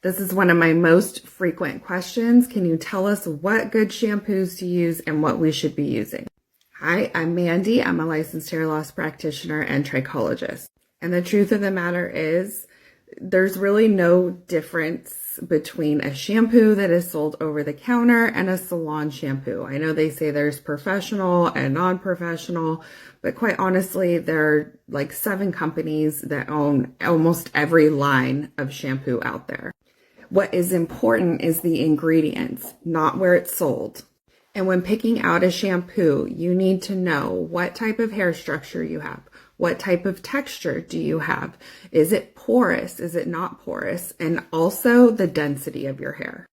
This is one of my most frequent questions. Can you tell us what good shampoos to use and what we should be using? Hi, I'm Mandy. I'm a licensed hair loss practitioner and trichologist. And the truth of the matter is, there's really no difference between a shampoo that is sold over the counter and a salon shampoo. I know they say there's professional and non-professional, but quite honestly, there are like 7 companies that own almost every line of shampoo out there. What is important is the ingredients, not where it's sold. And when picking out a shampoo, you need to know what type of hair structure you have. What type of texture do you have? Is it porous? Is it not porous? And also the density of your hair.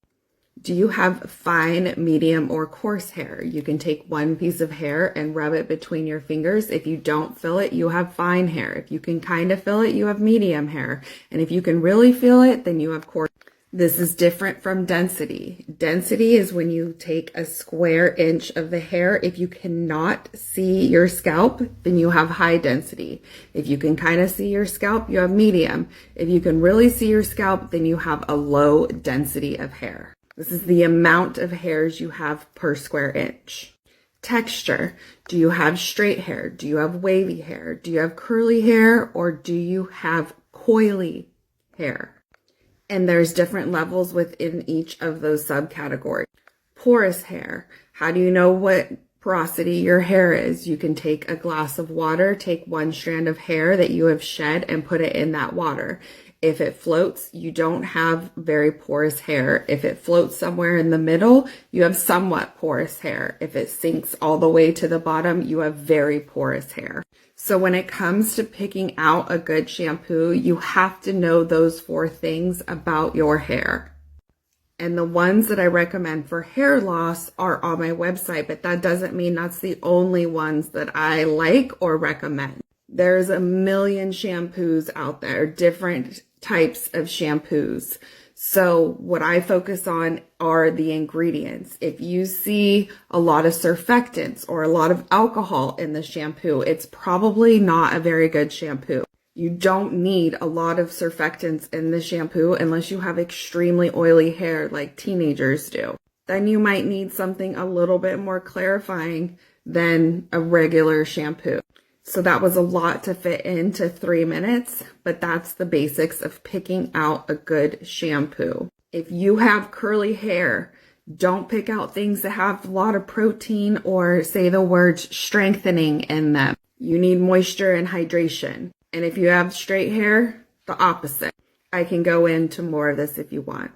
Do you have fine, medium, or coarse hair? You can take one piece of hair and rub it between your fingers. If you don't feel it, you have fine hair. If you can kind of feel it, you have medium hair. And if you can really feel it, then you have coarse. This is different from density. Density is when you take a square inch of the hair. If you cannot see your scalp, then you have high density. If you can kind of see your scalp, you have medium. If you can really see your scalp, then you have a low density of hair. This is the amount of hairs you have per square inch. Texture. Do you have straight hair? Do you have wavy hair? Do you have curly hair? Or do you have coily hair? And there's different levels within each of those subcategories. Porous hair. How do you know what porosity your hair is? You can take a glass of water, take one strand of hair that you have shed and put it in that water. If it floats, you don't have very porous hair. If it floats somewhere in the middle, you have somewhat porous hair. If it sinks all the way to the bottom, you have very porous hair. So when it comes to picking out a good shampoo, you have to know those 4 things about your hair. And the ones that I recommend for hair loss are on my website, but that doesn't mean that's the only ones that I like or recommend. There's a million shampoos out there, different types of shampoos. So what I focus on are the ingredients. If you see a lot of surfactants or a lot of alcohol in the shampoo, it's probably not a very good shampoo. You don't need a lot of surfactants in the shampoo unless you have extremely oily hair like teenagers do. Then you might need something a little bit more clarifying than a regular shampoo. So that was a lot to fit into 3 minutes, but that's the basics of picking out a good shampoo. If you have curly hair, don't pick out things that have a lot of protein or say the words strengthening in them. You need moisture and hydration. And if you have straight hair, the opposite. I can go into more of this if you want.